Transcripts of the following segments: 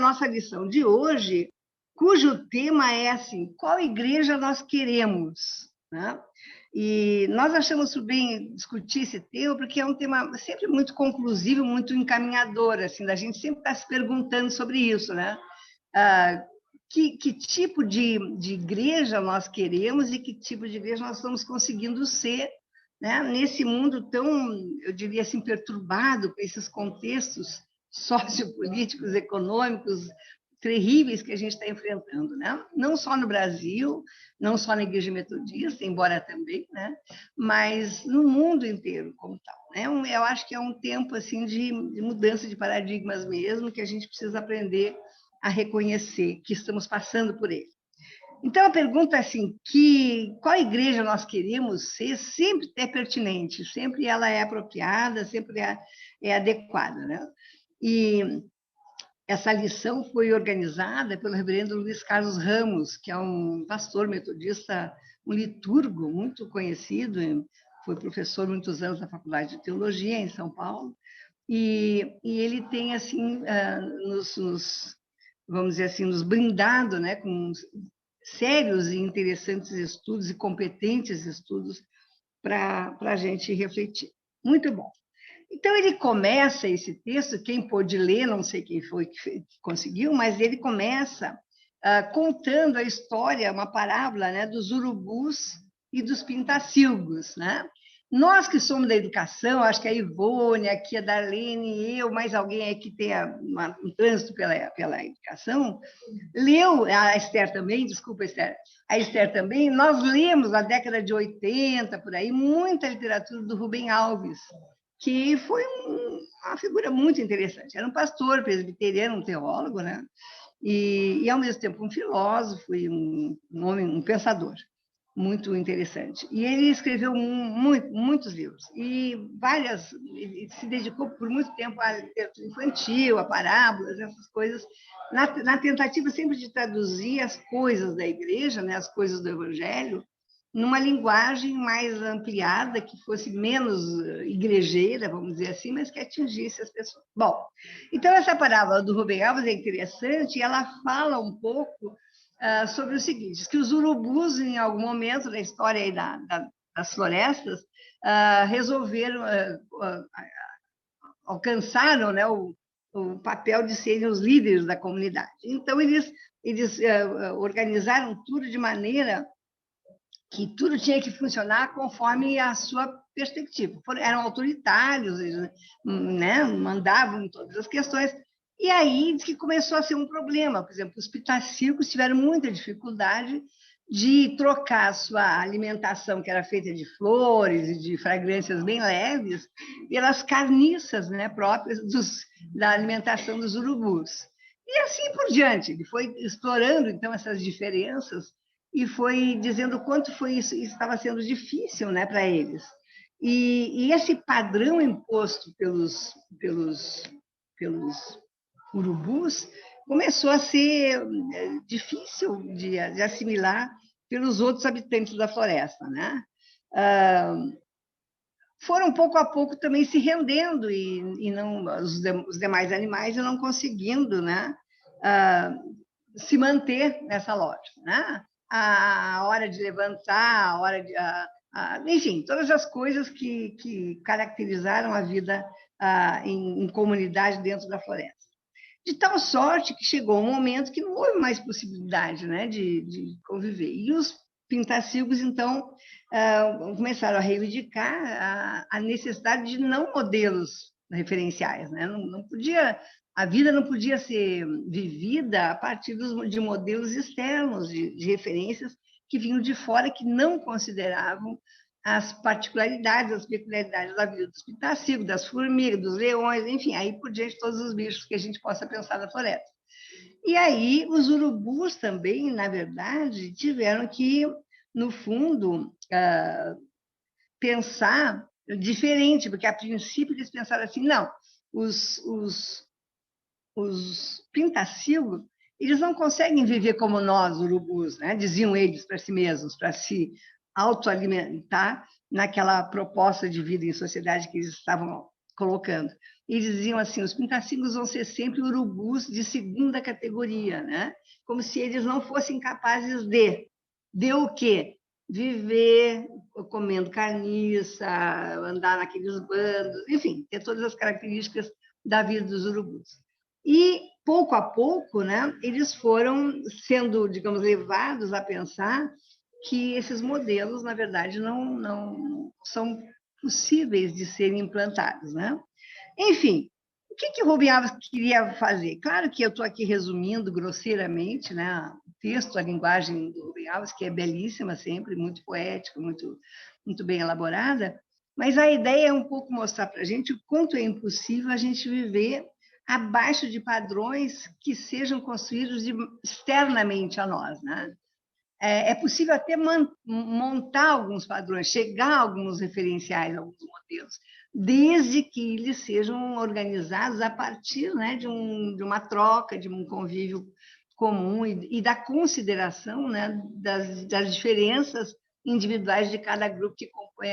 nossa lição de hoje, cujo tema é assim, qual igreja nós queremos, né? E nós achamos por bem discutir esse tema, porque é um tema sempre muito conclusivo, muito encaminhador, assim, da gente sempre estar se perguntando sobre isso, né? Que tipo de igreja nós queremos e que tipo de igreja nós estamos conseguindo ser, né? Nesse mundo tão, eu diria assim, perturbado por esses contextos sociopolíticos, econômicos, terríveis que a gente está enfrentando, né? Não só no Brasil, não só na Igreja Metodista, embora também, né? Mas no mundo inteiro como tal, né? Eu acho que é um tempo assim de mudança de paradigmas mesmo, que a gente precisa aprender a reconhecer que estamos passando por ele. Então, a pergunta é assim, qual igreja nós queremos ser, sempre é pertinente, sempre ela é apropriada, sempre é adequada, né? E essa lição foi organizada pelo reverendo Luiz Carlos Ramos, que é um pastor metodista, um liturgo muito conhecido, foi professor muitos anos na Faculdade de Teologia em São Paulo, e ele tem, assim, vamos dizer assim, nos brindado, né, com sérios e interessantes estudos e competentes estudos para a gente refletir. Muito bom. Então, ele começa esse texto, quem pôde ler, não sei quem foi que conseguiu, mas ele começa contando a história, uma parábola, né, dos urubus e dos pintacilgos, né? Nós que somos da educação, acho que a Ivone, aqui a Darlene, eu, mais alguém aí que tenha um trânsito pela educação, leu, a Esther também, desculpa, Esther, a Esther também, nós lemos na década de 80, por aí, muita literatura do Rubem Alves, que foi uma figura muito interessante. Era um pastor presbiteriano, um teólogo, né? E ao mesmo tempo, um filósofo e um homem, um pensador muito interessante. E ele escreveu muitos livros, e ele se dedicou por muito tempo à literatura infantil, a parábolas, essas coisas, na tentativa sempre de traduzir as coisas da igreja, né, as coisas do evangelho, numa linguagem mais ampliada, que fosse menos igrejeira, vamos dizer assim, mas que atingisse as pessoas. Bom, então essa parábola do Rubem Alves é interessante, e ela fala um pouco sobre o seguinte, que os urubus, em algum momento da história aí das florestas, resolveram, alcançaram, né, o papel de serem os líderes da comunidade. Então, eles organizaram tudo de maneira que tudo tinha que funcionar conforme a sua perspectiva. Eram autoritários, né, mandavam todas as questões. E aí diz que começou a ser um problema. Por exemplo, os pitacilgos tiveram muita dificuldade de trocar a sua alimentação, que era feita de flores e de fragrâncias bem leves, pelas carniças, né, próprias da alimentação dos urubus. E assim por diante. Ele foi explorando, então, essas diferenças e foi dizendo o quanto isso estava sendo difícil, né, para eles. E esse padrão imposto pelos urubus começou a ser difícil de assimilar pelos outros habitantes da floresta, né? Foram pouco a pouco também se rendendo e não os demais animais não conseguindo, né, se manter nessa lógica, né? A hora de levantar, a hora de enfim, todas as coisas que caracterizaram a vida em comunidade dentro da floresta. De tal sorte que chegou um momento que não houve mais possibilidade, né, de conviver. E os pintacilgos, então, começaram a reivindicar a necessidade de não modelos referenciais, né? Não podia, a vida não podia ser vivida a partir de modelos externos, de referências que vinham de fora, que não consideravam as particularidades, as peculiaridades da vida dos pitacilgos, das formigas, dos leões, enfim, aí por diante todos os bichos que a gente possa pensar na floresta. E aí os urubus também, na verdade, tiveram que, no fundo, pensar diferente, porque a princípio eles pensaram assim, não, os pintacilgos, eles não conseguem viver como nós, urubus, né? Diziam eles para si mesmos, para se autoalimentar naquela proposta de vida em sociedade que eles estavam colocando. Eles diziam assim, os pintacingos vão ser sempre urubus de segunda categoria, né? Como se eles não fossem capazes de o quê? Viver comendo carniça, andar naqueles bandos, enfim, ter todas as características da vida dos urubus. E, pouco a pouco, né, eles foram sendo, digamos, levados a pensar que esses modelos, na verdade, não são possíveis de serem implantados, né? Enfim, o que o Rubem Alves queria fazer? Claro que eu estou aqui resumindo grosseiramente, né, o texto, a linguagem do Rubem Alves, que é belíssima sempre, muito poética, muito bem elaborada, mas a ideia é um pouco mostrar para a gente o quanto é impossível a gente viver abaixo de padrões que sejam construídos externamente a nós, né? É possível até montar alguns padrões, chegar a alguns referenciais, alguns modelos, desde que eles sejam organizados a partir, né, de uma troca, de um convívio comum e da consideração, né, das diferenças individuais de cada grupo que compõe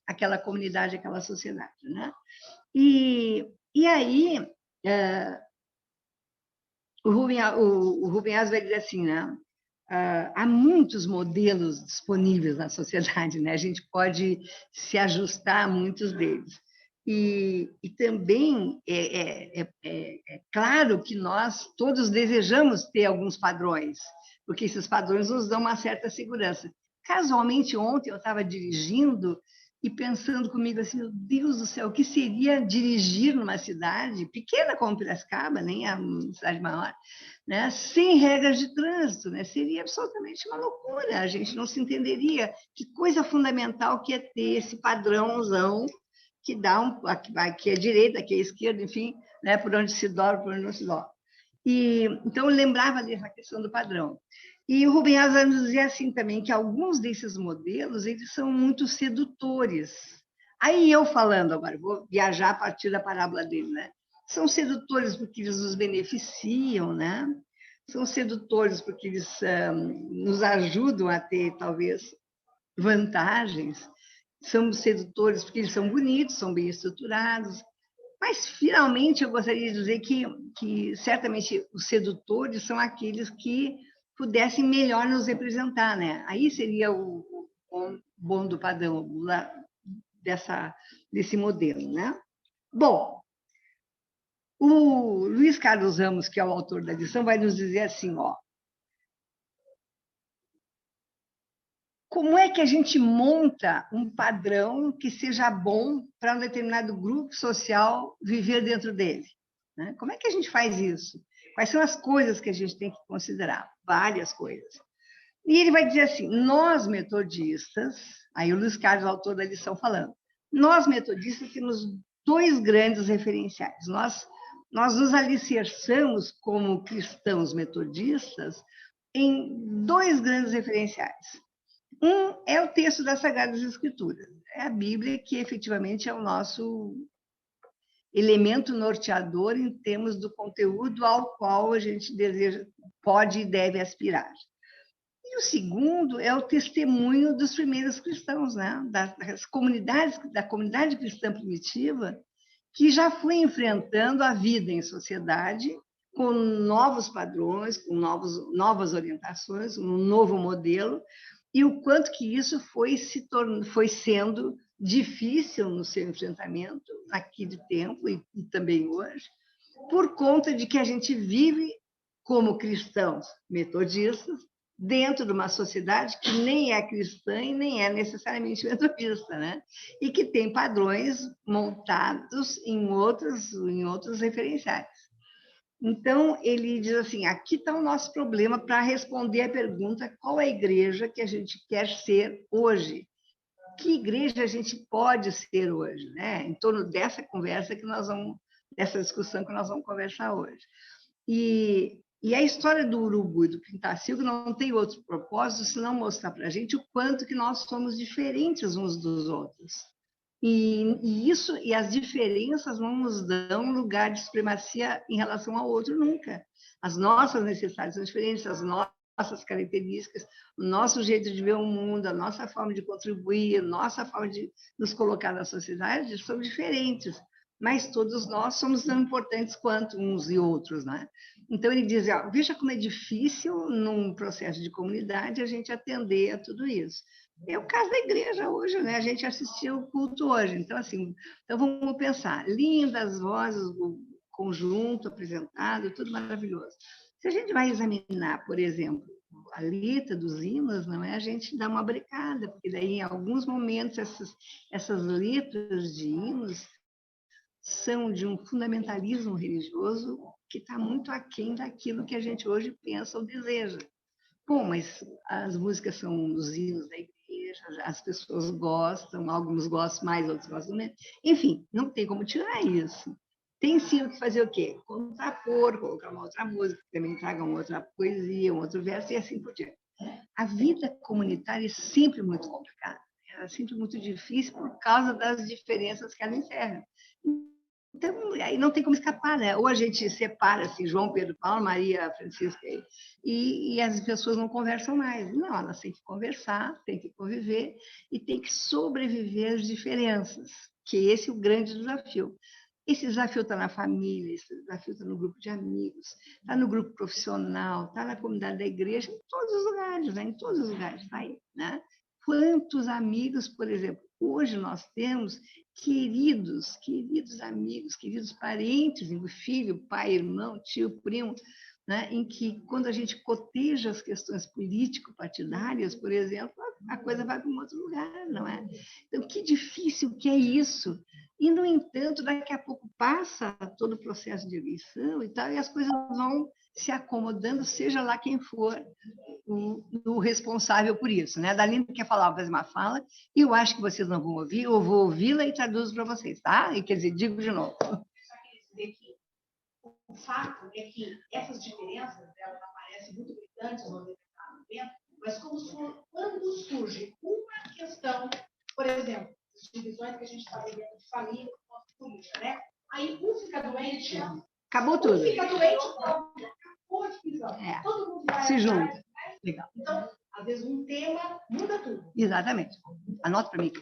aquela comunidade, aquela sociedade, né? E aí, o Rubem Alves vai dizer assim, né? Há muitos modelos disponíveis na sociedade, né? A gente pode se ajustar a muitos deles. E também é claro que nós todos desejamos ter alguns padrões, porque esses padrões nos dão uma certa segurança. Casualmente, ontem eu estava dirigindo e pensando comigo assim, meu Deus do céu, o que seria dirigir numa cidade pequena como Piracicaba, nem a cidade maior, né, sem regras de trânsito, né? Seria absolutamente uma loucura, a gente não se entenderia. Que coisa fundamental que é ter esse padrãozão que dá aqui é direita, aqui é esquerda, enfim, né, por onde se dobra, por onde não se dobra. Então, eu lembrava dessa questão do padrão. E o Rubem Alves nos dizia assim também, que alguns desses modelos eles são muito sedutores. Aí eu falando agora, vou viajar a partir da parábola dele, né? São sedutores porque eles nos beneficiam, né? São sedutores porque eles nos ajudam a ter, talvez, vantagens. São sedutores porque eles são bonitos, são bem estruturados. Mas, finalmente, eu gostaria de dizer que certamente os sedutores são aqueles que pudessem melhor nos representar, né? Aí seria o bom do padrão desse modelo, né? Bom, o Luiz Carlos Ramos, que é o autor da lição, vai nos dizer assim, ó, como é que a gente monta um padrão que seja bom para um determinado grupo social viver dentro dele? Né? Como é que a gente faz isso? Quais são as coisas que a gente tem que considerar? Várias coisas. E ele vai dizer assim, nós metodistas, aí o Luiz Carlos, autor da lição, falando, nós metodistas temos dois grandes referenciais. Nós nos alicerçamos como cristãos metodistas em dois grandes referenciais. Um é o texto das Sagradas Escrituras, é a Bíblia que efetivamente é o nosso elemento norteador em termos do conteúdo ao qual a gente deseja, pode e deve aspirar. E o segundo é o testemunho dos primeiros cristãos, né? Da comunidade cristã primitiva, que já foi enfrentando a vida em sociedade com novos padrões, com novas orientações, um novo modelo, e o quanto que isso foi sendo difícil no seu enfrentamento naquele tempo e também hoje, por conta de que a gente vive como cristãos metodistas dentro de uma sociedade que nem é cristã e nem é necessariamente metodista, né? E que tem padrões montados em outros referenciais. Então, ele diz assim, aqui está o nosso problema para responder a pergunta qual é a igreja que a gente quer ser hoje? Que igreja a gente pode ser hoje? Né? Em torno dessa conversa dessa discussão que nós vamos conversar hoje. E a história do urubu e do pintacilgo não tem outro propósito senão mostrar para a gente o quanto que nós somos diferentes uns dos outros. E as diferenças não nos dão lugar de supremacia em relação ao outro nunca. As nossas necessidades são diferentes, as nossas características, o nosso jeito de ver o mundo, a nossa forma de contribuir, a nossa forma de nos colocar na sociedade são diferentes. mas todos nós somos tão importantes quanto uns e outros, né? Então, ele diz, ó, veja como é difícil, num processo de comunidade, a gente atender a tudo isso. É o caso da igreja hoje, né? A gente assistiu o culto hoje. Então, assim, então vamos pensar, lindas vozes, o conjunto apresentado, tudo maravilhoso. Se a gente vai examinar, por exemplo, a letra dos hinos, não é? A gente dá uma brecada, porque daí, em alguns momentos, essas letras de hinos são de um fundamentalismo religioso que está muito aquém daquilo que a gente hoje pensa ou deseja. Bom, mas as músicas são os hinos da igreja, as pessoas gostam, alguns gostam mais, outros gostam menos. Enfim, não tem como tirar isso. Tem sim que fazer o quê? Contrapor, colocar uma outra música, também traga uma outra poesia, um outro verso e assim por diante. A vida comunitária é sempre muito complicada, é sempre muito difícil por causa das diferenças que ela encerra. Então, aí não tem como escapar, né? Ou a gente separa assim, João, Pedro, Paulo, Maria, Francisca, e as pessoas não conversam mais. Não, elas têm que conversar, têm que conviver e têm que sobreviver às diferenças, que esse é o grande desafio. Esse desafio está na família, esse desafio está no grupo de amigos, está no grupo profissional, está na comunidade da igreja, em todos os lugares, né? Em todos os lugares, está aí, né? Quantos amigos, por exemplo, hoje nós temos queridos amigos, queridos parentes, filho, pai, irmão, tio, primo, né? Em que, quando a gente coteja as questões político-partidárias, por exemplo, a coisa vai para um outro lugar, não é? Então, que difícil que é isso. E, no entanto, daqui a pouco passa todo o processo de eleição e tal, e as coisas vão se acomodando, seja lá quem for o responsável por isso, né? A Daline quer falar, fazer uma fala, e eu acho que vocês não vão ouvir, eu vou ouvi-la e traduzo para vocês, tá? E quer dizer, digo de novo. Só queria dizer que o fato é que essas diferenças, elas aparecem muito gritantes no determinado momento, mas quando surge uma questão, por exemplo, as divisões que a gente está vivendo de família, política, né? Aí um fica doente, acabou tudo. Um fica doente, acabou a divisão. É. Todo mundo vai se junta. Legal. Então, às vezes, um tema muda tudo. Exatamente. Anota para mim.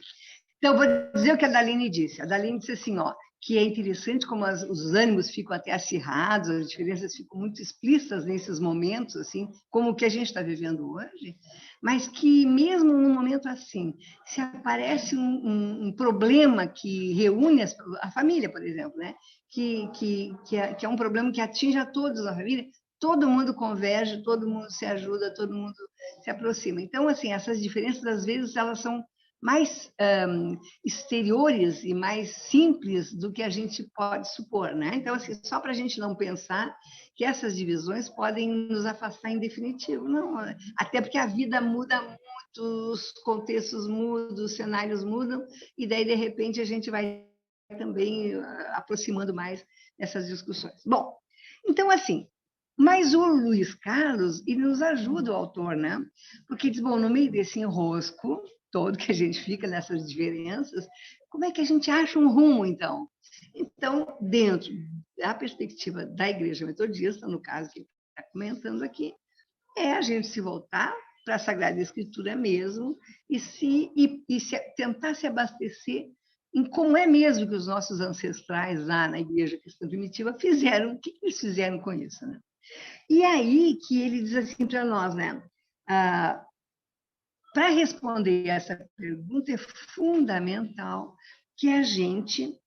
Então, eu vou dizer o que a Daline disse. A Daline disse assim, ó, que é interessante como os ânimos ficam até acirrados, as diferenças ficam muito explícitas nesses momentos, assim, como o que a gente está vivendo hoje, mas que mesmo num momento assim, se aparece um problema que reúne a família, por exemplo, né? que é um problema que atinge a todos na família, todo mundo converge, todo mundo se ajuda, todo mundo se aproxima. Então, assim, essas diferenças, às vezes, elas são mais exteriores e mais simples do que a gente pode supor, né? Então, assim, só para a gente não pensar que essas divisões podem nos afastar em definitivo, não. Até porque a vida muda muito, os contextos mudam, os cenários mudam, e daí, de repente, a gente vai também aproximando mais dessas discussões. Bom, então, assim, mas o Luiz Carlos, ele nos ajuda, o autor, né? Porque diz, bom, no meio desse enrosco todo que a gente fica nessas diferenças, como é que a gente acha um rumo, então? Então, dentro da perspectiva da Igreja Metodista, no caso que ele está comentando aqui, é a gente se voltar para a Sagrada Escritura mesmo tentar se abastecer em como é mesmo que os nossos ancestrais lá na Igreja Cristã Primitiva fizeram, o que eles fizeram com isso, né? E aí que ele diz assim para nós, né? Para responder essa pergunta, é fundamental que a gente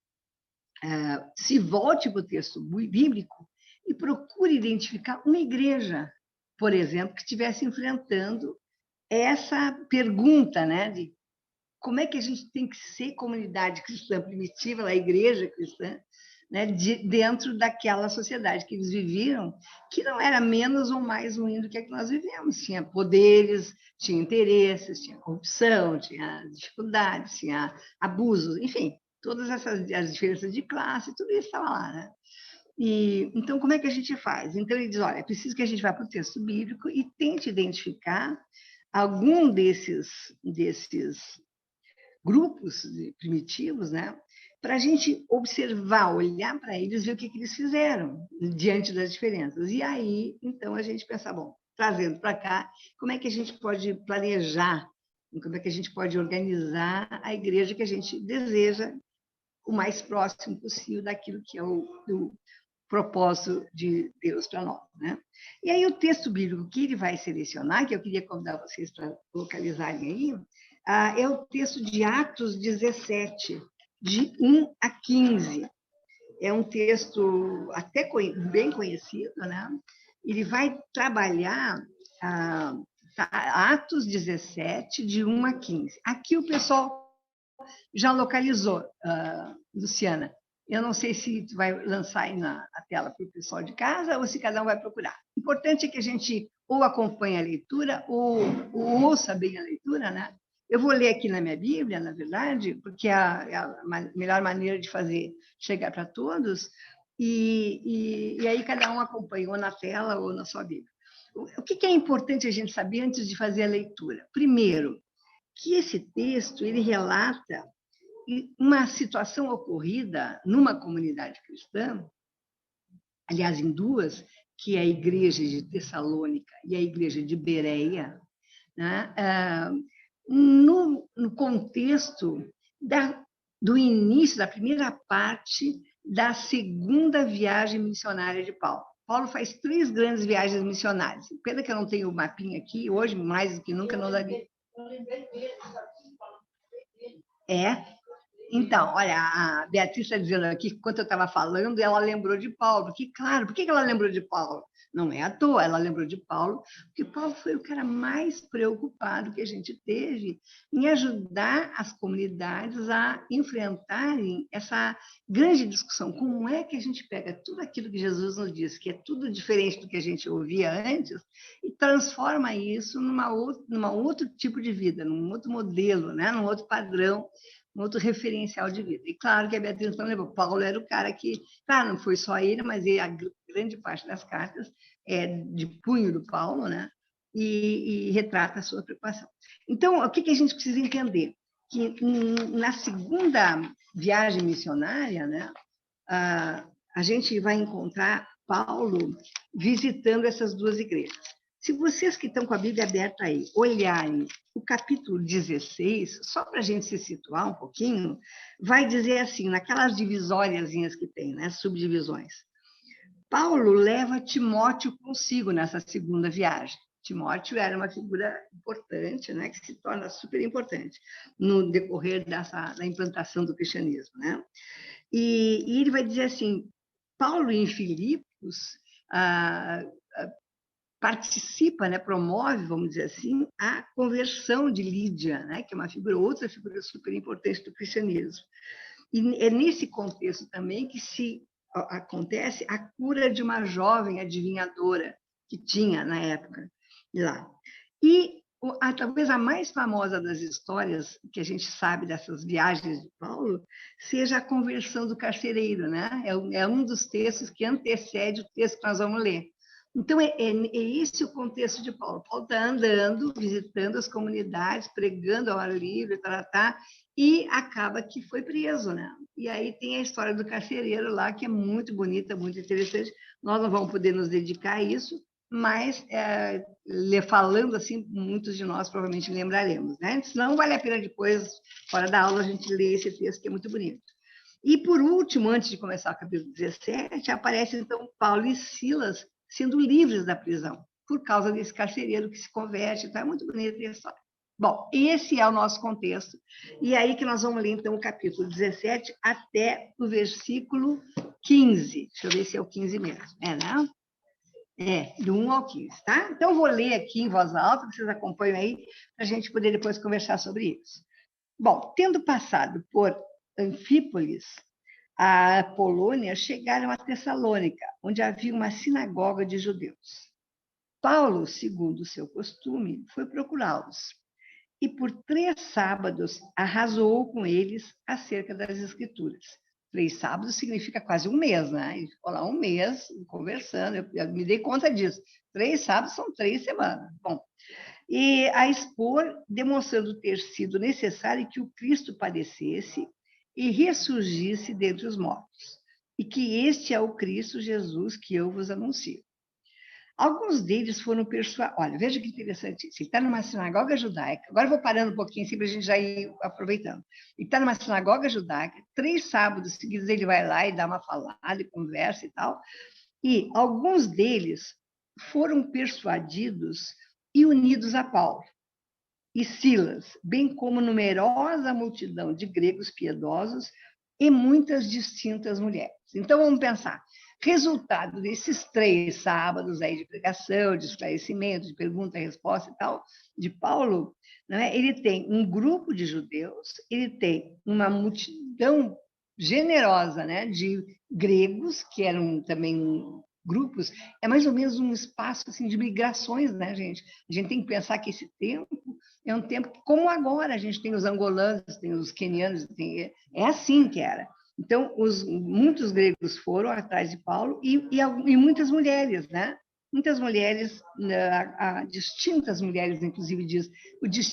se volte para o texto bíblico e procure identificar uma igreja, por exemplo, que estivesse enfrentando essa pergunta, né, de como é que a gente tem que ser comunidade cristã primitiva, a igreja cristã, né, dentro daquela sociedade que eles viviam, que não era menos ou mais ruim do que a que nós vivemos. Tinha poderes, tinha interesses, tinha corrupção, tinha dificuldades, tinha abusos, enfim, todas as diferenças de classe, tudo isso estava lá, né? Então, como é que a gente faz? Então, ele diz, olha, é preciso que a gente vá para o texto bíblico e tente identificar algum desses grupos primitivos, né? Para a gente observar, olhar para eles, ver o que eles fizeram diante das diferenças. E aí, então, a gente pensa, bom, trazendo para cá, como é que a gente pode planejar, como é que a gente pode organizar a igreja que a gente deseja o mais próximo possível daquilo que é o propósito de Deus para nós, né? E aí o texto bíblico que ele vai selecionar, que eu queria convidar vocês para localizarem aí, é o texto de Atos 17, de 1 a 15. É um texto até bem conhecido, né? Ele vai trabalhar Atos 17, de 1 a 15. Aqui o pessoal já localizou, Luciana. Eu não sei se tu vai lançar aí na tela para o pessoal de casa ou se cada um vai procurar. O importante é que a gente ou acompanhe a leitura ou ouça bem a leitura, né? Eu vou ler aqui na minha Bíblia, na verdade, porque é a melhor maneira de fazer chegar para todos, e aí cada um acompanha ou na tela ou na sua Bíblia. O que é importante a gente saber antes de fazer a leitura? Primeiro, que esse texto ele relata uma situação ocorrida numa comunidade cristã, aliás, em duas, que é a igreja de Tessalônica e a igreja de Bereia, né? No contexto do início, da primeira parte da segunda viagem missionária de Paulo. Paulo faz 3 grandes viagens missionárias. Pena que eu não tenho o mapinha aqui, hoje, mais do que nunca, não daria. Então, olha, a Beatriz está dizendo aqui que, enquanto eu estava falando, ela lembrou de Paulo. Que, claro, por que ela lembrou de Paulo? Não é à toa, ela lembrou de Paulo, porque Paulo foi o cara mais preocupado que a gente teve em ajudar as comunidades a enfrentarem essa grande discussão. Como é que a gente pega tudo aquilo que Jesus nos disse, que é tudo diferente do que a gente ouvia antes, e transforma isso numa outro tipo de vida, num outro modelo, né? Num outro padrão, um outro referencial de vida. E claro que a Beatriz não lembrou. Paulo era o cara que, claro, não foi só ele, mas a grande parte das cartas é de punho do Paulo, né? E retrata a sua preocupação. Então, o que a gente precisa entender? Que na segunda viagem missionária, né, a gente vai encontrar Paulo visitando essas 2 igrejas. Se vocês que estão com a Bíblia aberta aí olharem o capítulo 16, só para a gente se situar um pouquinho, vai dizer assim, naquelas divisóriazinhas que tem, né, subdivisões. Paulo leva Timóteo consigo nessa segunda viagem. Timóteo era uma figura importante, né, que se torna super importante no decorrer da implantação do cristianismo, né? E ele vai dizer assim, Paulo em Filipos participa, né, promove, vamos dizer assim, a conversão de Lídia, né, que é outra figura super importante do cristianismo. E é nesse contexto também que acontece a cura de uma jovem adivinhadora que tinha na época lá. E talvez a mais famosa das histórias que a gente sabe dessas viagens de Paulo seja a conversão do carcereiro, né? É um dos textos que antecede o texto que nós vamos ler. Então, é esse o contexto de Paulo. Paulo está andando, visitando as comunidades, pregando ao ar livre, e acaba que foi preso, né? E aí tem a história do carcereiro lá, que é muito bonita, muito interessante. Nós não vamos poder nos dedicar a isso, mas falando assim, muitos de nós provavelmente lembraremos, né? Senão vale a pena depois, fora da aula, a gente ler esse texto, que é muito bonito. E, por último, antes de começar o capítulo 17, aparece, então, Paulo e Silas sendo livres da prisão, por causa desse carcereiro que se converte. Então, é muito bonita a história. Bom, esse é o nosso contexto. E aí que nós vamos ler, então, o capítulo 17 até o versículo 15. Deixa eu ver se é o 15 mesmo. Né? Do 1 ao 15, tá? Então, vou ler aqui em voz alta, vocês acompanham aí, para a gente poder depois conversar sobre isso. Bom, tendo passado por Anfípolis, a Polônia, chegaram a Tessalônica, onde havia uma sinagoga de judeus. Paulo, segundo o seu costume, foi procurá-los e por 3 sábados arrazoou com eles acerca das Escrituras. 3 sábados significa quase um mês, né? Ele ficou lá um mês conversando, eu me dei conta disso. 3 sábados são 3 semanas. Bom, e a expor, demonstrando ter sido necessário que o Cristo padecesse e ressurgisse dentre os mortos, e que este é o Cristo Jesus que eu vos anuncio. Alguns deles foram persuadidos. Olha, veja que interessante isso. Ele está numa sinagoga judaica. Agora eu vou parando um pouquinho assim, para a gente já ir aproveitando. Ele está numa sinagoga judaica, 3 sábados seguidos ele vai lá e dá uma falada, e conversa e tal. E alguns deles foram persuadidos e unidos a Paulo e Silas, bem como numerosa multidão de gregos piedosos e muitas distintas mulheres. Então, vamos pensar. Resultado desses 3 sábados aí de pregação, de esclarecimento, de pergunta e resposta e tal, de Paulo, né, ele tem um grupo de judeus, ele tem uma multidão generosa, né, de gregos, que eram também grupos, é mais ou menos um espaço assim, de migrações, né, gente? A gente tem que pensar que esse tempo é um tempo como agora, a gente tem os angolanos, tem os quenianos, é assim que era. Então, muitos gregos foram atrás de Paulo e muitas mulheres, né? Muitas mulheres, distintas mulheres, inclusive, diz.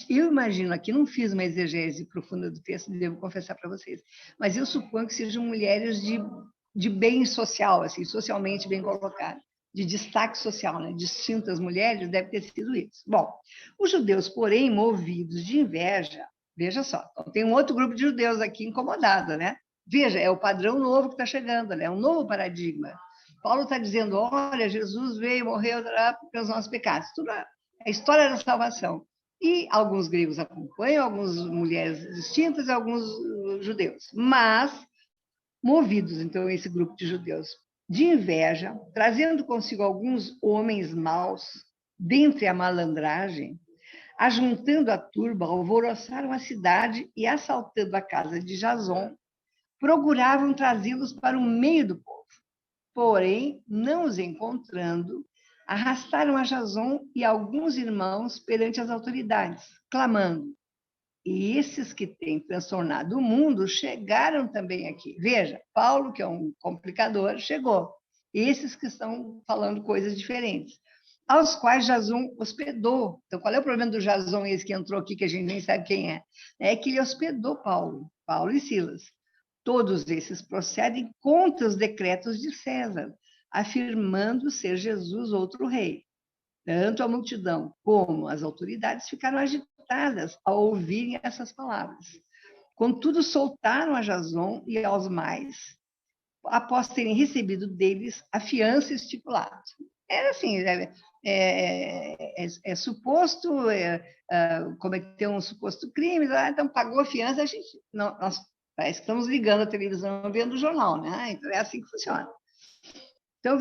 Eu imagino, aqui não fiz uma exegese profunda do texto, devo confessar para vocês, mas eu suponho que sejam mulheres de bem social, assim, socialmente bem colocadas, de destaque social, né? Distintas mulheres, deve ter sido isso. Bom, os judeus, porém, movidos de inveja, veja só, então, tem um outro grupo de judeus aqui incomodado, né? Veja, é o padrão novo que está chegando, né? É um novo paradigma. Paulo está dizendo, olha, Jesus veio, morreu pelos nossos pecados. Tudo é a história da salvação. E alguns gregos acompanham, algumas mulheres distintas, alguns judeus. Mas, movidos, então, esse grupo de judeus, de inveja, trazendo consigo alguns homens maus, dentre a malandragem, ajuntando a turba, alvoroçaram a cidade e, assaltando a casa de Jason, procuravam trazê-los para o meio do povo. Porém, não os encontrando, arrastaram a Jason e alguns irmãos perante as autoridades, clamando: e esses que têm transtornado o mundo chegaram também aqui. Veja, Paulo, que é um complicador, chegou. Esses que estão falando coisas diferentes, aos quais Jason hospedou. Então, qual é o problema do Jason, esse que entrou aqui, que a gente nem sabe quem é? É que ele hospedou Paulo e Silas. Todos esses procedem contra os decretos de César, afirmando ser Jesus outro rei. Tanto a multidão como as autoridades ficaram agitadas ao ouvirem essas palavras. Contudo, soltaram a Jason e aos mais, após terem recebido deles a fiança estipulada. Era assim, suposto cometer um suposto crime, então pagou a fiança, a gente, nós parece que estamos ligando a televisão vendo o jornal, né? Então é assim que funciona. Então,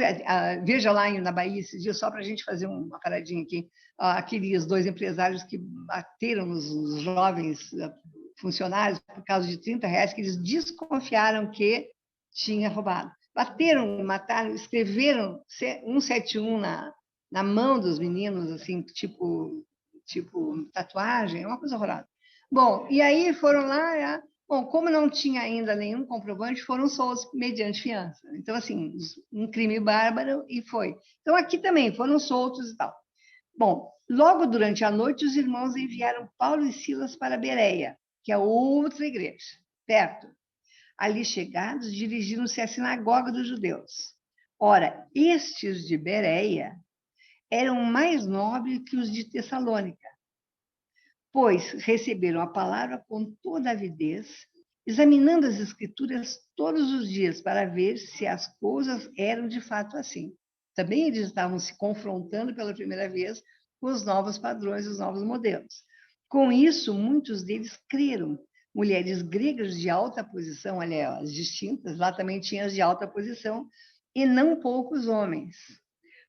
veja lá na Bahia esses dias, só para a gente fazer uma paradinha aqui, aqueles 2 empresários que bateram nos jovens funcionários por causa de R$30, que eles desconfiaram que tinha roubado. Bateram, mataram, escreveram 171 na mão dos meninos, assim, tipo tatuagem, uma coisa horrorosa. Bom, e aí foram lá, bom, como não tinha ainda nenhum comprovante, foram soltos mediante fiança. Então, assim, um crime bárbaro e foi. Então, aqui também foram soltos e tal. Bom, logo durante a noite, os irmãos enviaram Paulo e Silas para Bereia, que é outra igreja, perto. Ali chegados, dirigiram-se à sinagoga dos judeus. Ora, estes de Bereia eram mais nobres que os de Tessalônica, pois receberam a palavra com toda avidez, examinando as escrituras todos os dias para ver se as coisas eram de fato assim. Também eles estavam se confrontando pela primeira vez com os novos padrões, os novos modelos. Com isso, muitos deles creram. Mulheres gregas de alta posição, olha, as distintas, lá também tinha as de alta posição, e não poucos homens.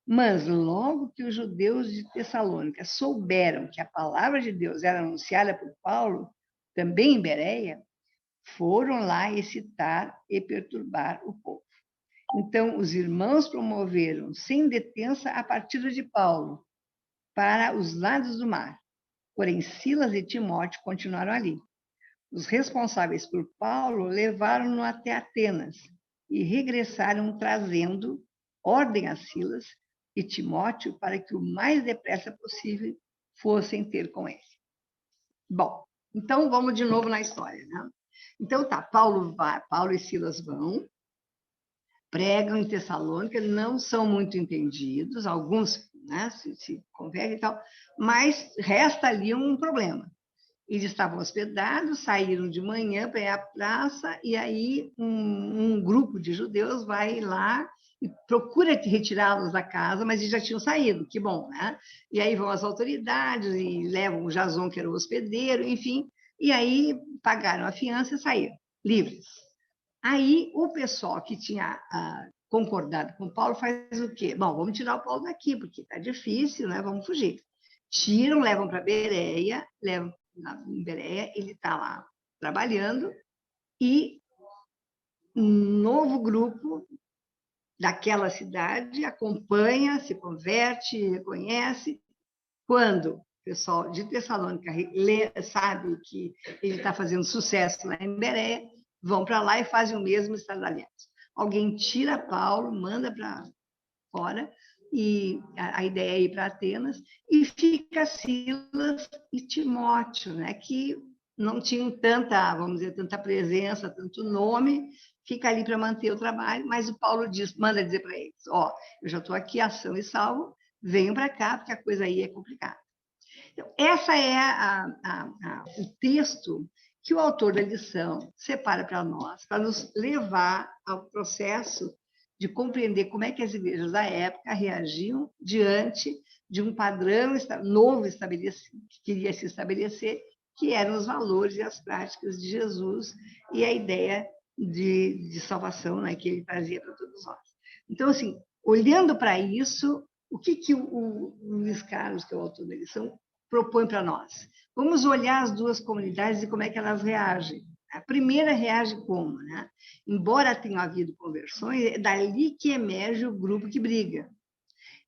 Mas logo que os judeus de Tessalônica souberam que a palavra de Deus era anunciada por Paulo, também em Bereia, foram lá excitar e perturbar o povo. Então, os irmãos promoveram sem detença a partida de Paulo para os lados do mar. Porém, Silas e Timóteo continuaram ali. Os responsáveis por Paulo levaram-no até Atenas e regressaram trazendo ordem a Silas e Timóteo para que o mais depressa possível fossem ter com ele. Bom, então vamos de novo na história, né? Então tá, Paulo e Silas vão, pregam em Tessalônica, não são muito entendidos, alguns, né, se convertem e tal, mas resta ali um problema. Eles estavam hospedados, saíram de manhã para ir à praça, e aí um grupo de judeus vai lá e procura retirá-los da casa, mas eles já tinham saído, que bom, né? E aí vão as autoridades e levam o Jason, que era o hospedeiro, enfim, e aí pagaram a fiança e saíram, livres. Aí o pessoal que tinha concordado com o Paulo faz o quê? Bom, vamos tirar o Paulo daqui, porque está difícil, né? Vamos fugir. Tiram, levam para Bereia, em Bereia, ele está lá trabalhando, e um novo grupo daquela cidade acompanha, se converte, reconhece. Quando o pessoal de Tessalônica sabe que ele está fazendo sucesso lá em Bereia, vão para lá e fazem o mesmo estradalhaço. Alguém tira Paulo, manda para fora, e a ideia é ir para Atenas, e fica Silas e Timóteo, né, que não tinham tanta, vamos dizer, tanta presença, tanto nome, fica ali para manter o trabalho, mas o Paulo manda dizer para eles, eu já estou aqui, ação e salvo, venham para cá, porque a coisa aí é complicada. Então, essa é o texto que o autor da lição separa para nós, para nos levar ao processo de compreender como é que as igrejas da época reagiam diante de um padrão novo estabelecido, que queria se estabelecer, que eram os valores e as práticas de Jesus e a ideia de salvação, né, que ele trazia para todos nós. Então, assim, olhando para isso, o que o Luiz Carlos, que é o autor da lição, propõe para nós? Vamos olhar as duas comunidades e como é que elas reagem. A primeira reage como? Né? Embora tenha havido conversões, é dali que emerge o grupo que briga.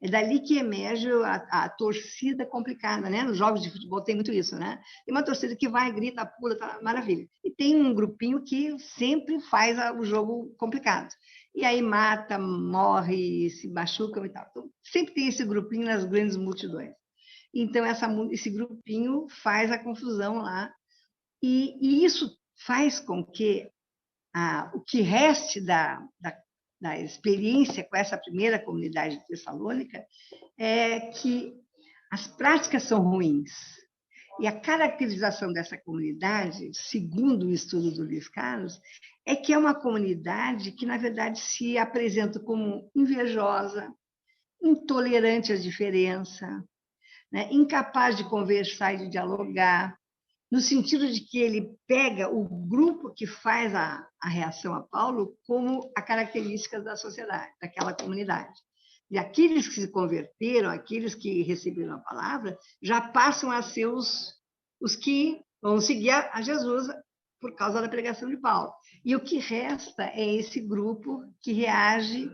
É dali que emerge a torcida complicada, né? Nos jogos de futebol tem muito isso, né? Tem uma torcida que vai, grita, pula, tá, maravilha. E tem um grupinho que sempre faz o jogo complicado. E aí mata, morre, se machuca e tal. Então, sempre tem esse grupinho nas grandes multidões. Então, esse grupinho faz a confusão lá. E isso faz com que o que reste da experiência com essa primeira comunidade de Tessalônica é que as práticas são ruins. E a caracterização dessa comunidade, segundo o estudo do Luiz Carlos, é que é uma comunidade que, na verdade, se apresenta como invejosa, intolerante à diferença, né? Incapaz de conversar e de dialogar, no sentido de que ele pega o grupo que faz a reação a Paulo como a característica da sociedade, daquela comunidade. E aqueles que se converteram, aqueles que receberam a palavra, já passam a ser os que vão seguir a Jesus por causa da pregação de Paulo. E o que resta é esse grupo que reage,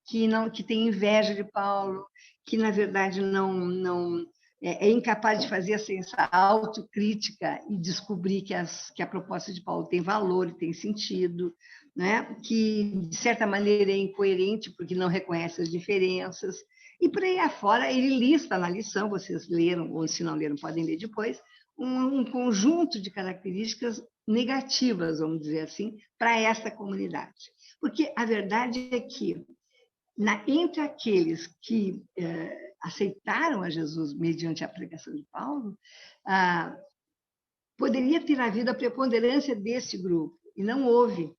que tem inveja de Paulo, que, na verdade, não é incapaz de fazer essa autocrítica e descobrir que a proposta de Paulo tem valor e tem sentido, né? Que, de certa maneira, é incoerente porque não reconhece as diferenças. E por aí afora, ele lista na lição, vocês leram, ou se não leram, podem ler depois, um conjunto de características negativas, vamos dizer assim, para esta comunidade. Porque a verdade é que, entre aqueles que aceitaram a Jesus mediante a pregação de Paulo, poderia ter havido a preponderância desse grupo, e não houve.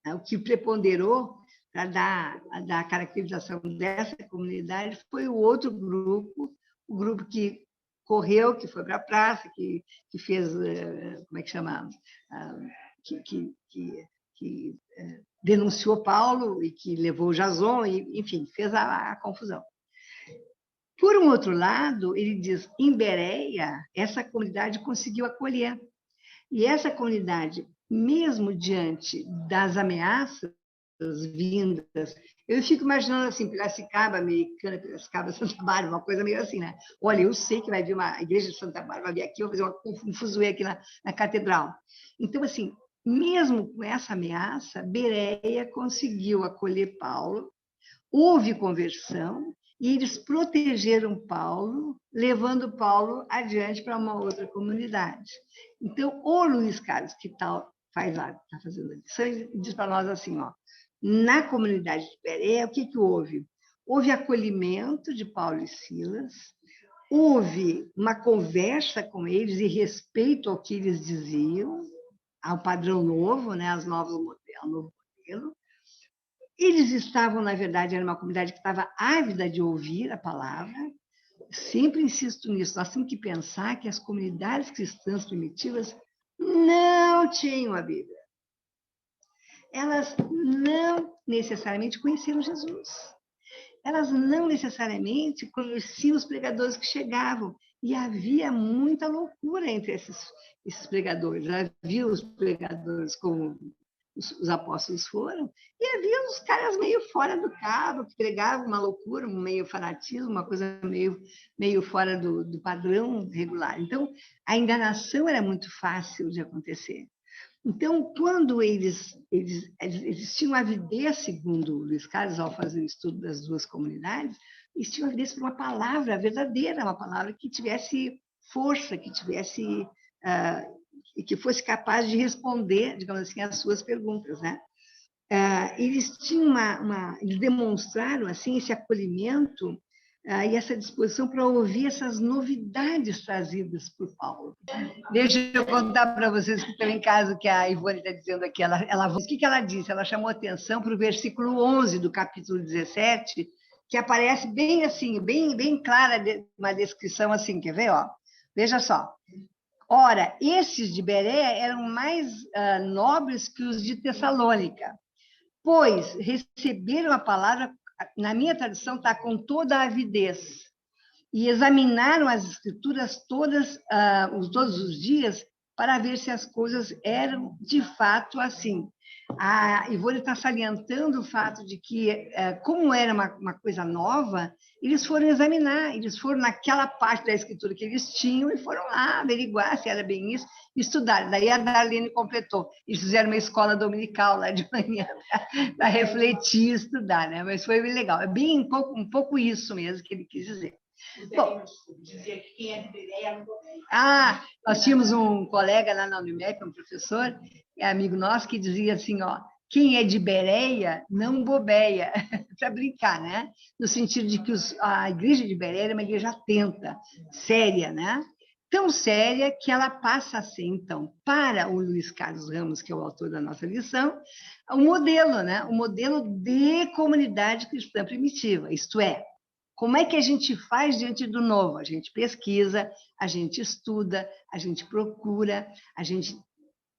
O que preponderou para dar a caracterização dessa comunidade foi o outro grupo, o grupo que correu, que foi para a praça, que fez, como é que chama? Que denunciou Paulo e que levou Jason, e, enfim, fez a confusão. Por um outro lado, ele diz, em Bereia, essa comunidade conseguiu acolher. E essa comunidade, mesmo diante das ameaças vindas, eu fico imaginando assim, Piracicaba, Americana, Piracicaba, Santa Bárbara, uma coisa meio assim, né? Olha, eu sei que vai vir uma igreja de Santa Bárbara, vai vir aqui, eu vou fazer um fuzuê aqui na catedral. Então, assim, mesmo com essa ameaça, Bereia conseguiu acolher Paulo, houve conversão, e eles protegeram Paulo, levando Paulo adiante para uma outra comunidade. Então, o Luiz Carlos, que está fazendo a lição, diz para nós assim, na comunidade de Bereia, o que houve? Houve acolhimento de Paulo e Silas, houve uma conversa com eles e respeito ao que eles diziam, ao padrão novo, né, ao novo modelo. Eles estavam, na verdade, era uma comunidade que estava ávida de ouvir a palavra. Sempre insisto nisso, nós temos que pensar que as comunidades cristãs primitivas não tinham a Bíblia. Elas não necessariamente conheciam Jesus. Elas não necessariamente conheciam os pregadores que chegavam. E havia muita loucura entre esses pregadores. Havia os pregadores como os apóstolos foram, e havia os caras meio fora do cabo, que pregavam uma loucura, um meio fanatismo, uma coisa meio fora do padrão regular. Então, a enganação era muito fácil de acontecer. Então, quando eles tinham avidez, segundo o Luiz Carlos, ao fazer o estudo das duas comunidades, eles tinham avidez por uma palavra verdadeira, uma palavra que tivesse força, que tivesse e que fosse capaz de responder, digamos assim, às suas perguntas, né? Eles tinham eles demonstraram assim esse acolhimento e essa disposição para ouvir essas novidades trazidas por Paulo. Deixa eu contar para vocês que estão em casa o que a Ivone está dizendo aqui. O que ela disse? Ela chamou atenção para o versículo 11 do capítulo 17, que aparece bem assim, bem clara, uma descrição assim, quer ver? Ó? Veja só. Ora, esses de Bereia eram mais nobres que os de Tessalônica, pois receberam a palavra, na minha tradução está com toda a avidez, e examinaram as escrituras todos os dias para ver se as coisas eram de fato assim. A Ivone está salientando o fato de que, como era uma coisa nova, eles foram examinar, eles foram naquela parte da escritura que eles tinham e foram lá averiguar se era bem isso, estudar. Daí a Darlene completou. Eles fizeram uma escola dominical lá de manhã para refletir e estudar, né? Mas foi bem legal. É bem um pouco isso mesmo que ele quis dizer. Bom, dizia que quem é de Bereia não bobeia. Nós tínhamos um colega lá na Unimep, um professor, amigo nosso, que dizia assim, ó, quem é de Bereia não bobeia, para brincar, né? No sentido de que a igreja de Bereia era uma igreja atenta, séria, né? Tão séria que ela passa a ser, então, para o Luiz Carlos Ramos, que é o autor da nossa lição, o modelo, né? O modelo de comunidade cristã primitiva, isto é, como é que a gente faz diante do novo? A gente pesquisa, a gente estuda, a gente procura, a gente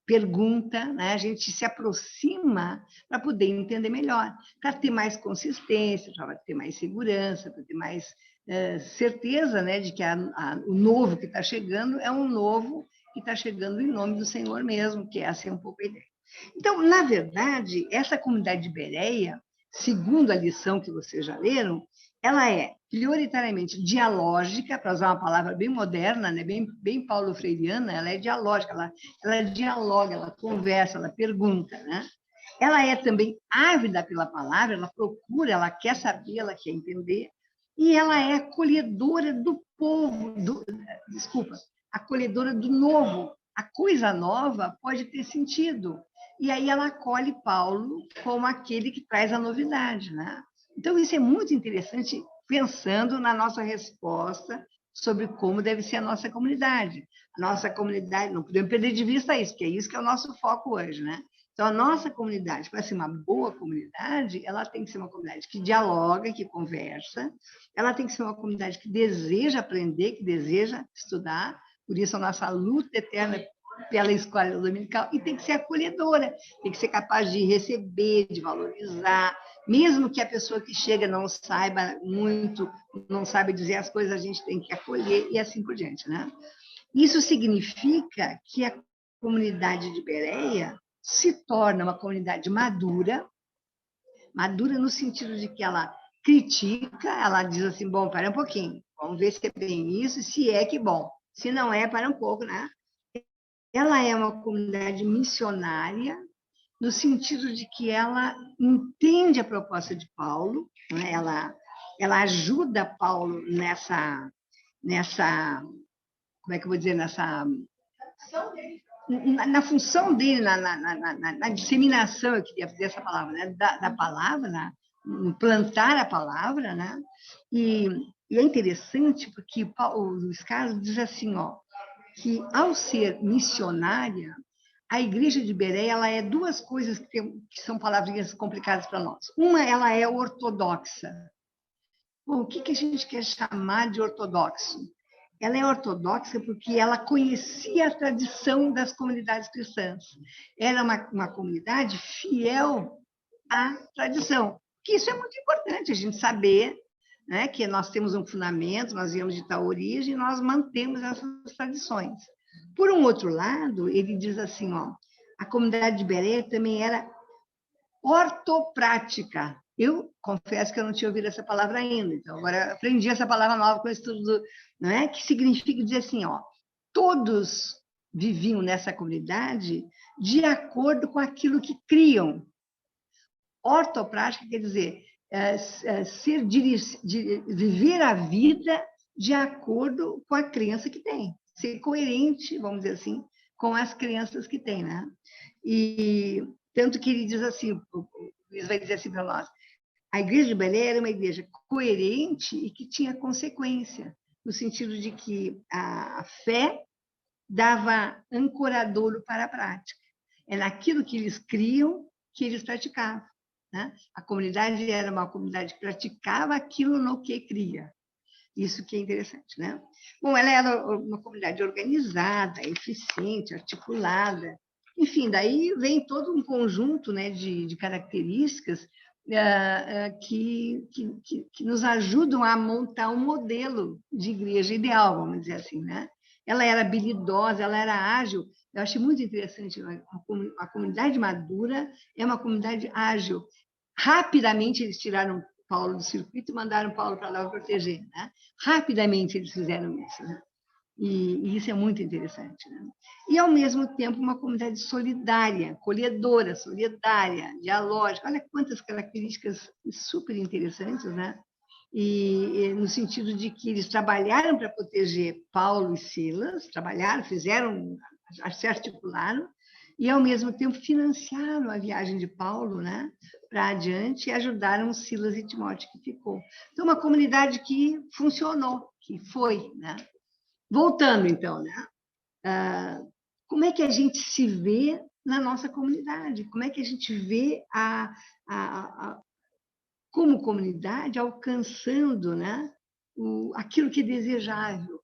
pergunta, né? A gente se aproxima para poder entender melhor, para ter mais consistência, para ter mais segurança, para ter mais certeza, né, de que o novo que está chegando é um novo que está chegando em nome do Senhor mesmo, que essa é um pouco a ideia. Então, na verdade, essa comunidade de Bereia, segundo a lição que vocês já leram, ela é prioritariamente dialógica, para usar uma palavra bem moderna, né? bem Paulo Freireana, ela é dialógica, ela dialoga, ela conversa, ela pergunta. Né? Ela é também ávida pela palavra, ela procura, ela quer saber, ela quer entender, e ela é acolhedora do povo, acolhedora do novo. A coisa nova pode ter sentido. E aí ela acolhe Paulo como aquele que traz a novidade, né? Então, isso é muito interessante, pensando na nossa resposta sobre como deve ser a nossa comunidade. A nossa comunidade, não podemos perder de vista isso, porque é isso que é o nosso foco hoje, né? Então, a nossa comunidade, para ser uma boa comunidade, ela tem que ser uma comunidade que dialoga, que conversa, ela tem que ser uma comunidade que deseja aprender, que deseja estudar, por isso a nossa luta eterna pela escola dominical, e tem que ser acolhedora, tem que ser capaz de receber, de valorizar, mesmo que a pessoa que chega não saiba muito, não sabe dizer as coisas, a gente tem que acolher e assim por diante, né? Isso significa que a comunidade de Bereia se torna uma comunidade madura no sentido de que ela critica, ela diz assim, bom, para um pouquinho, vamos ver se é bem isso, se é que bom, se não é, para um pouco, né? Ela é uma comunidade missionária, no sentido de que ela entende a proposta de Paulo, né? ela ajuda Paulo nessa, como é que eu vou dizer, função dele. Na função dele, na disseminação, eu queria dizer essa palavra, né? da palavra, no plantar a palavra, né? E é interessante porque o Luiz Carlos diz assim, ó, que ao ser missionária, a Igreja de Bereia ela é duas coisas que são palavrinhas complicadas para nós. Uma, ela é ortodoxa. Bom, o que a gente quer chamar de ortodoxo? Ela é ortodoxa porque ela conhecia a tradição das comunidades cristãs. Era uma comunidade fiel à tradição. Que isso é muito importante, a gente saber, né, que nós temos um fundamento, nós viemos de tal origem, e nós mantemos essas tradições. Por um outro lado, ele diz assim, ó, a comunidade de Bereia também era ortoprática. Eu confesso que eu não tinha ouvido essa palavra ainda, então agora aprendi essa palavra nova com o estudo, não é? Que significa dizer assim, ó, todos viviam nessa comunidade de acordo com aquilo que criam. Ortoprática quer dizer viver a vida de acordo com a crença que tem, ser coerente, vamos dizer assim, com as crenças que tem, né? E tanto que ele diz assim, o Luiz vai dizer assim para nós, a Igreja de Belém era uma igreja coerente e que tinha consequência, no sentido de que a fé dava ancoradouro para a prática. É naquilo que eles criam que eles praticavam. Né? A comunidade era uma comunidade que praticava aquilo no que cria. Isso que é interessante. Né? Bom, ela era uma comunidade organizada, eficiente, articulada. Enfim, daí vem todo um conjunto, né, de características que nos ajudam a montar um modelo de igreja ideal, vamos dizer assim. Né? Ela era habilidosa, ela era ágil. Eu achei muito interessante, a comunidade madura é uma comunidade ágil. Rapidamente eles tiraram Paulo do circuito e mandaram Paulo para lá proteger. Né? Rapidamente eles fizeram isso. Né? E isso é muito interessante. Né? E, ao mesmo tempo, uma comunidade solidária, colhedora, solidária, dialógica. Olha quantas características super interessantes, né? E no sentido de que eles trabalharam para proteger Paulo e Silas, trabalharam, fizeram, se articularam, e, ao mesmo tempo, financiaram a viagem de Paulo, né, para adiante e ajudaram Silas e Timóteo, que ficou. Então, uma comunidade que funcionou, que foi. Né? Voltando, então, né? Como é que a gente se vê na nossa comunidade? Como é que a gente vê como comunidade alcançando, né, aquilo que é desejável?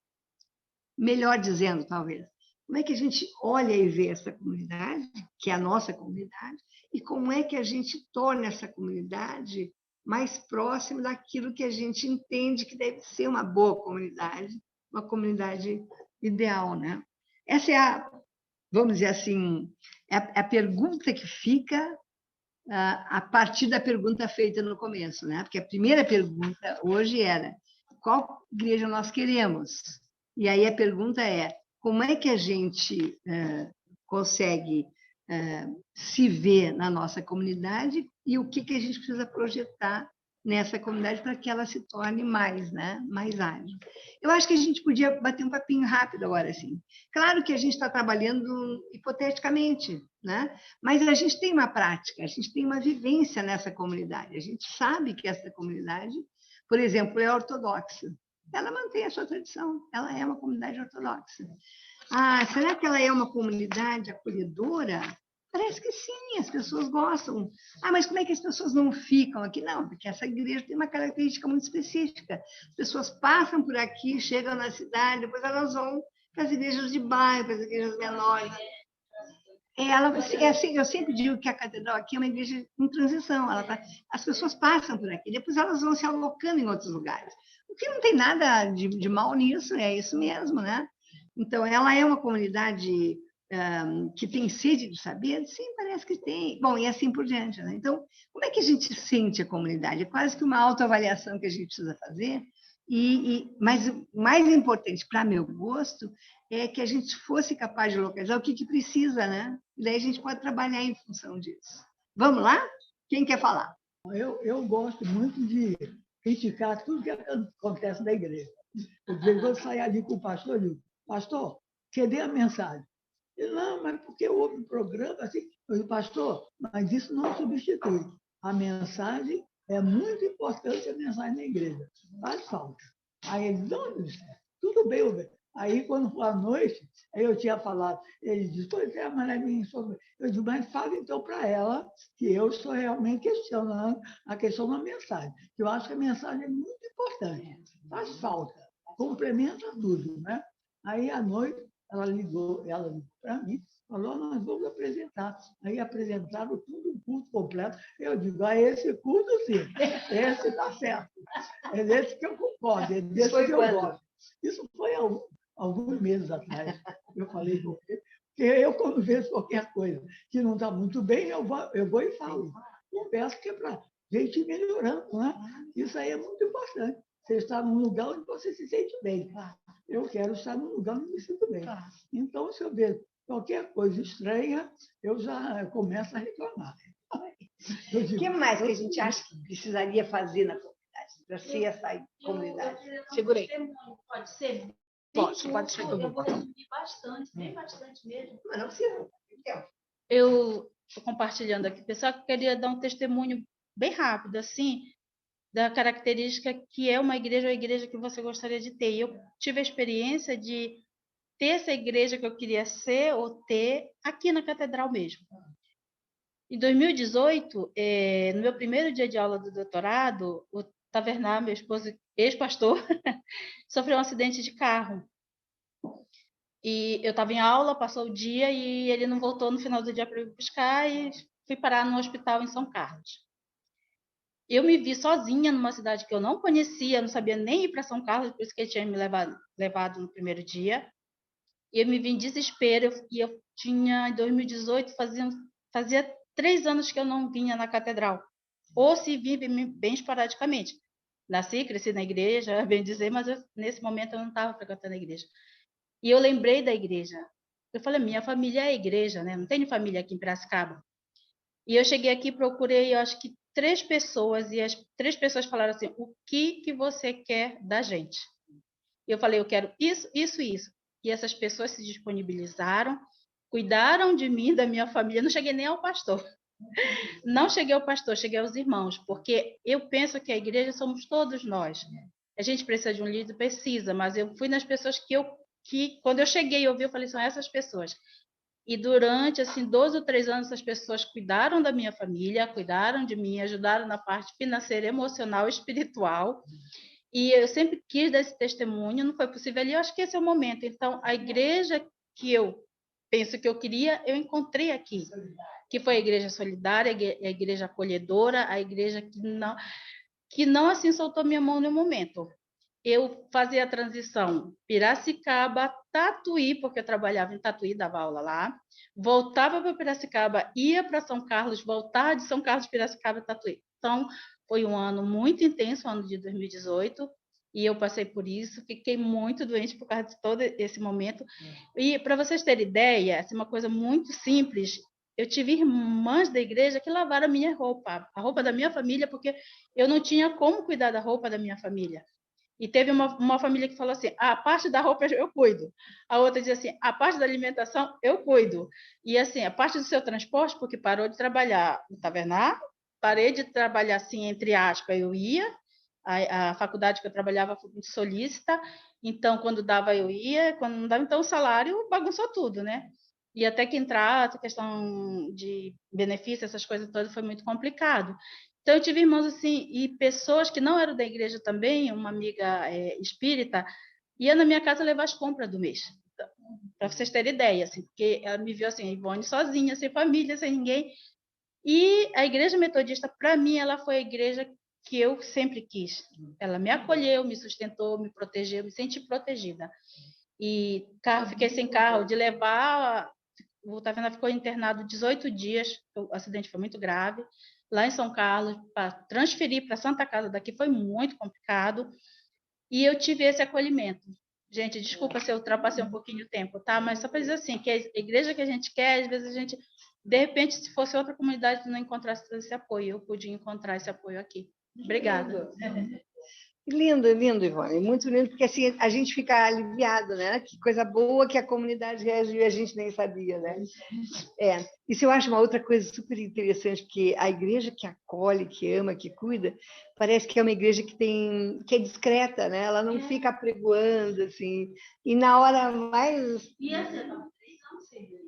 Melhor dizendo, talvez. Como é que a gente olha e vê essa comunidade, que é a nossa comunidade, e como é que a gente torna essa comunidade mais próxima daquilo que a gente entende que deve ser uma boa comunidade, uma comunidade ideal, né? Essa é vamos dizer assim, é a pergunta que fica a partir da pergunta feita no começo, né? Porque a primeira pergunta hoje era qual igreja nós queremos? E aí a pergunta é como é que a gente consegue se ver na nossa comunidade e o que a gente precisa projetar nessa comunidade para que ela se torne mais, né, mais ágil. Eu acho que a gente podia bater um papinho rápido agora, assim. Claro que a gente está trabalhando hipoteticamente, né? Mas a gente tem uma prática, a gente tem uma vivência nessa comunidade. A gente sabe que essa comunidade, por exemplo, é ortodoxa. Ela mantém a sua tradição, ela é uma comunidade ortodoxa. Será que ela é uma comunidade acolhedora? Parece que sim, as pessoas gostam. Mas como é que as pessoas não ficam aqui? Não, porque essa igreja tem uma característica muito específica. As pessoas passam por aqui, chegam na cidade, depois elas vão para as igrejas de bairro, para as igrejas menores. Eu sempre digo que a catedral aqui é uma igreja em transição. As pessoas passam por aqui, depois elas vão se alocando em outros lugares. O que não tem nada de mal nisso, é isso mesmo, né? Então, ela é uma comunidade que tem sede de saber? Sim, parece que tem. Bom, e assim por diante. Né? Então, como é que a gente sente a comunidade? É quase que uma autoavaliação que a gente precisa fazer. Mas o mais importante, para meu gosto, é que a gente fosse capaz de localizar o que precisa, né? E daí a gente pode trabalhar em função disso. Vamos lá? Quem quer falar? Eu gosto muito de criticar tudo que acontece na igreja. Eu vou sair ali com o pastor e digo, pastor, cadê a mensagem? Ele, não, mas porque houve um programa assim. Eu disse, pastor, mas isso não substitui. A mensagem é muito importante, a mensagem da igreja. Faz falta. Aí ele, não, tudo bem, Roberto. Aí, quando foi à noite, aí eu tinha falado, ele disse, pois é, Maria, sobre... Eu disse, mas fala então para ela que eu estou realmente questionando a questão da mensagem. Eu acho que a mensagem é muito importante, faz falta, complementa tudo, né? Aí, à noite, ela ligou para mim, falou, nós vamos apresentar. Aí apresentaram tudo, um culto completo. Eu digo, esse culto sim, esse está certo. É desse que eu concordo, é desse que eu gosto. Isso foi alguns meses atrás. Eu falei com ele, porque eu, quando vejo qualquer coisa que não está muito bem, eu vou e falo. Converso que é para a gente ir melhorando, né? Isso aí é muito importante. Você está num lugar onde você se sente bem. Eu quero estar num lugar onde me sinto bem. Então, se eu vejo qualquer coisa estranha, eu já começo a reclamar. O que mais que a gente acha que precisaria fazer na comunidade, para ser essa comunidade? Segurei. Pode ser? Pode ser. Eu vou resumir bastante, bem bastante mesmo. Mas não precisa. Eu estou compartilhando aqui, pessoal, que eu queria dar um testemunho bem rápido, assim, da característica que é uma igreja ou a igreja que você gostaria de ter. E eu tive a experiência de ter essa igreja que eu queria ser ou ter aqui na catedral mesmo. Em 2018, no meu primeiro dia de aula do doutorado, o Tavernar, meu esposo, ex-pastor, sofreu um acidente de carro. E eu estava em aula, passou o dia e ele não voltou no final do dia para me buscar e fui parar no hospital em São Carlos. Eu me vi sozinha numa cidade que eu não conhecia, não sabia nem ir para São Carlos, por isso que ele tinha me levado no primeiro dia. E eu me vi em desespero, e eu tinha, em 2018, fazia 3 anos que eu não vinha na catedral, ou se vim bem esporadicamente. Nasci, cresci na igreja, bem dizer, mas nesse momento eu não estava frequentando a igreja. E eu lembrei da igreja. Eu falei, minha família é a igreja, né? Não tenho família aqui em Piracicaba. E eu cheguei aqui, procurei, eu acho que 3 pessoas, e as 3 pessoas falaram assim, o que você quer da gente? E eu falei, eu quero isso, isso e isso. E essas pessoas se disponibilizaram, cuidaram de mim, da minha família. Não cheguei nem ao pastor. Não cheguei ao pastor, cheguei aos irmãos, porque eu penso que a igreja somos todos nós. A gente precisa de um líder, precisa, mas eu fui nas pessoas que quando eu cheguei, eu vi, eu falei, são essas pessoas. E durante, assim, 12 ou 3 anos, essas pessoas cuidaram da minha família, cuidaram de mim, ajudaram na parte financeira, emocional, espiritual. E eu sempre quis dar esse testemunho, não foi possível ali, eu acho que esse é o momento. Então, a igreja que eu penso que eu queria, eu encontrei aqui, que foi a igreja solidária, a igreja acolhedora, a igreja que não assim soltou minha mão no momento. Eu fazia a transição Piracicaba, Tatuí, porque eu trabalhava em Tatuí, dava aula lá, voltava para Piracicaba, ia para São Carlos, voltava de São Carlos, Piracicaba, Tatuí. Então, foi um ano muito intenso, o ano de 2018, e eu passei por isso, fiquei muito doente por causa de todo esse momento. E, para vocês terem ideia, assim, uma coisa muito simples, eu tive irmãs da igreja que lavaram a minha roupa, a roupa da minha família, porque eu não tinha como cuidar da roupa da minha família. E teve uma família que falou assim, a parte da roupa eu cuido. A outra dizia assim, a parte da alimentação eu cuido. E assim, a parte do seu transporte, porque parou de trabalhar no tavernário, parei de trabalhar assim, entre aspas, eu ia, a faculdade que eu trabalhava foi muito solícita, então quando dava eu ia, quando não dava, então o salário bagunçou tudo, né? E até que entrar, a questão de benefício, essas coisas todas, foi muito complicado. Então, eu tive irmãos assim, e pessoas que não eram da igreja também, uma amiga espírita, ia na minha casa levar as compras do mês. Para vocês terem ideia, assim, porque ela me viu assim, Ivone sozinha, sem família, sem ninguém. E a igreja metodista, para mim, ela foi a igreja que eu sempre quis. Ela me acolheu, me sustentou, me protegeu, me senti protegida. E fiquei sem carro, de levar. O Taverna ficou internado 18 dias, o acidente foi muito grave, lá em São Carlos, para transferir para Santa Casa daqui foi muito complicado, e eu tive esse acolhimento. Gente, desculpa se eu ultrapassei um pouquinho o tempo, tá? Mas só para dizer assim, que a igreja que a gente quer, às vezes a gente, de repente, se fosse outra comunidade, não encontrasse esse apoio. Eu pude encontrar esse apoio aqui. Obrigada. Lindo, lindo, Ivone, muito lindo, porque assim a gente fica aliviado, né? Que coisa boa que a comunidade reagiu e a gente nem sabia, né? Isso eu acho uma outra coisa super interessante, porque a igreja que acolhe, que ama, que cuida, parece que é uma igreja que é discreta, né? Ela não fica apregoando, assim, e na hora mais... E assim, eu estava 3 anos sem igreja.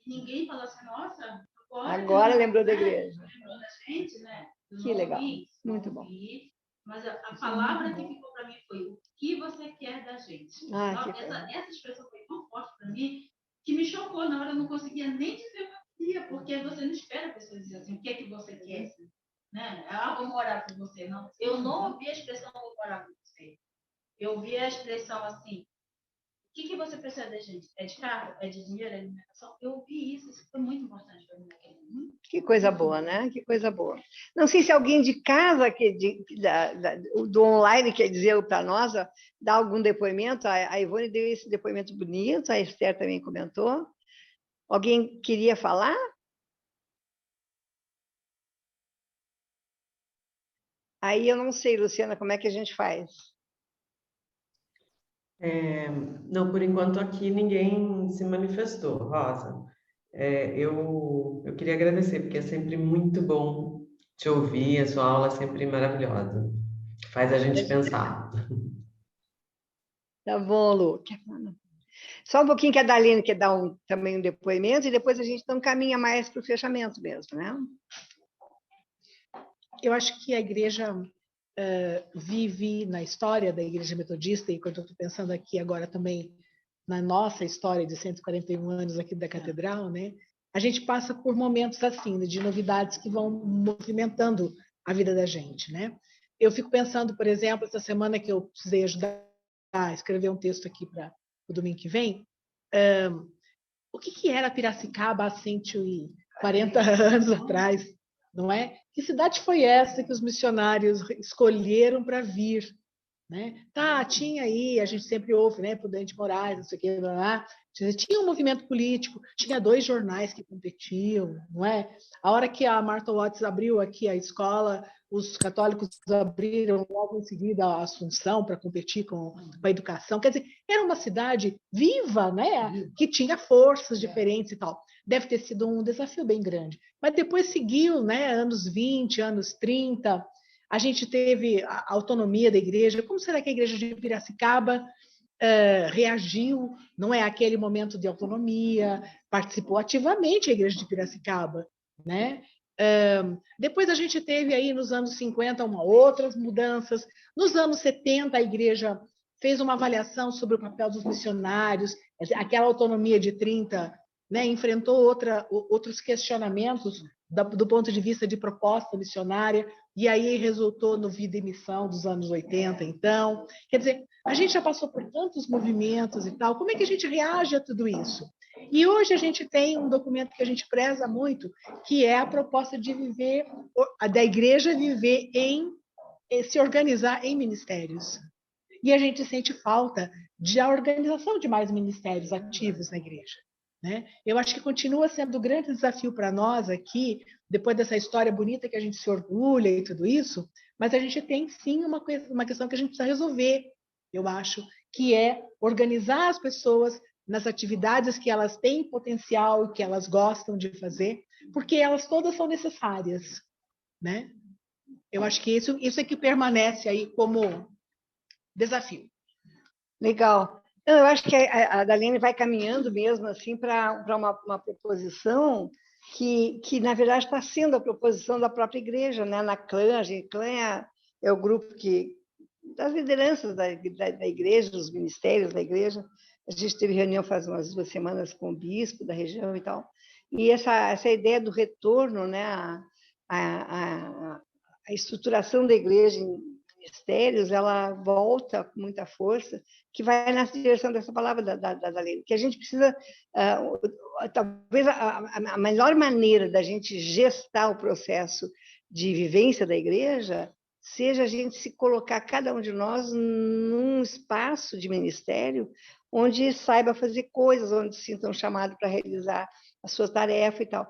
Ninguém falou assim, nossa, agora lembrou da igreja. Lembrou da gente, né? Que legal, muito bom. Mas a palavra que ficou para mim foi o que você quer da gente. Essa expressão foi tão forte para mim que me chocou. Na hora eu não conseguia nem dizer o que eu queria, porque você não espera a pessoa dizer assim, o que é que você quer? Né? Vou morar com você. Não. Eu não ouvi a expressão vou morar com você. Eu ouvi a expressão assim, o que você precisa da gente? É de carro? É de dinheiro? É de alimentação? Eu ouvi isso foi muito importante para mim naquele momento. Que coisa boa, né? Que coisa boa. Não sei se alguém de casa, do online, quer dizer para nós, dá algum depoimento. A Ivone deu esse depoimento bonito, a Esther também comentou. Alguém queria falar? Aí eu não sei, Luciana, como é que a gente faz? Não, por enquanto aqui ninguém se manifestou, Rosa. Eu queria agradecer, porque é sempre muito bom te ouvir, a sua aula é sempre maravilhosa. Faz a gente pensar. Tá bom, Lu. Só um pouquinho que a Daline quer dar também um depoimento e depois a gente então caminha mais para o fechamento mesmo, né? Eu acho que a igreja vive na história da Igreja Metodista, e quando eu estou pensando aqui agora também na nossa história de 141 anos aqui da Catedral, né? A gente passa por momentos assim, de novidades que vão movimentando a vida da gente, né? Eu fico pensando, por exemplo, essa semana que eu precisei ajudar a escrever um texto aqui para o domingo que vem, o que era Piracicaba há 140 anos atrás, não é? Que cidade foi essa que os missionários escolheram para vir? Né? Tinha aí, a gente sempre ouve, né, Prudente Moraes, não sei o que, lá. Tinha um movimento político, tinha 2 jornais que competiam, não é? A hora que a Martha Watts abriu aqui a escola, os católicos abriram logo em seguida a Assunção para competir com a educação. Quer dizer, era uma cidade viva, né, que tinha forças diferentes e tal. Deve ter sido um desafio bem grande. Mas depois seguiu, né, anos 20, anos 30, a gente teve a autonomia da igreja. Como será que a igreja de Piracicaba reagiu? Não é aquele momento de autonomia, participou ativamente a igreja de Piracicaba, né? Depois a gente teve aí nos anos 50 outras mudanças. Nos anos 70 a igreja fez uma avaliação sobre o papel dos missionários, aquela autonomia de 30, né, enfrentou outros questionamentos do ponto de vista de proposta missionária, e aí resultou no Vida e Missão dos anos 80, então. Quer dizer, a gente já passou por tantos movimentos e tal, como é que a gente reage a tudo isso? E hoje a gente tem um documento que a gente preza muito, que é a proposta de viver, da igreja viver se organizar em ministérios. E a gente sente falta da organização de mais ministérios ativos na igreja. Né? Eu acho que continua sendo um grande desafio para nós aqui, depois dessa história bonita que a gente se orgulha e tudo isso, mas a gente tem sim uma questão que a gente precisa resolver, eu acho, que é organizar as pessoas nas atividades que elas têm potencial e que elas gostam de fazer, porque elas todas são necessárias. Né? Eu acho que isso é que permanece aí como desafio. Legal. Eu acho que a Daline vai caminhando mesmo assim para uma proposição que, na verdade, está sendo a proposição da própria igreja, né? Na CLAN, a CLAN é o grupo das lideranças da igreja, dos ministérios da igreja. A gente teve reunião faz umas 2 semanas com o bispo da região e tal. E essa ideia do retorno, né? A estruturação da igreja em ministérios, ela volta com muita força, que vai na direção dessa palavra da lei, que a gente precisa, talvez a melhor maneira da gente gestar o processo de vivência da igreja seja a gente se colocar, cada um de nós, num espaço de ministério onde saiba fazer coisas, onde se sintam chamados para realizar a sua tarefa e tal.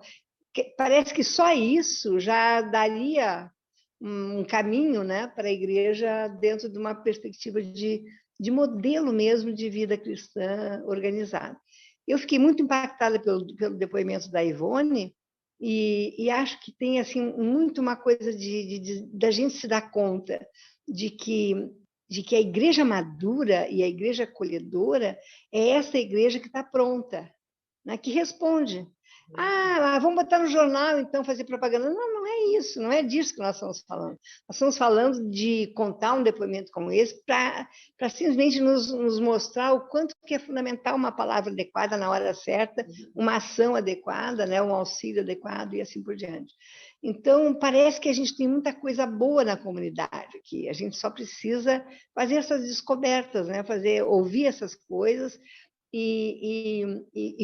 Parece que só isso já daria um caminho, né, para a igreja dentro de uma perspectiva de modelo mesmo de vida cristã organizada. Eu fiquei muito impactada pelo depoimento da Ivone e acho que tem assim muito uma coisa da gente se dar conta de que a igreja madura e a igreja acolhedora é essa igreja que está pronta, né, que responde. Vamos botar no jornal, então, fazer propaganda. Não, não é isso, não é disso que nós estamos falando. Nós estamos falando de contar um depoimento como esse para simplesmente nos mostrar o quanto que é fundamental uma palavra adequada na hora certa, uma ação adequada, né, um auxílio adequado e assim por diante. Então, parece que a gente tem muita coisa boa na comunidade aqui. A gente só precisa fazer essas descobertas, né, ouvir essas coisas e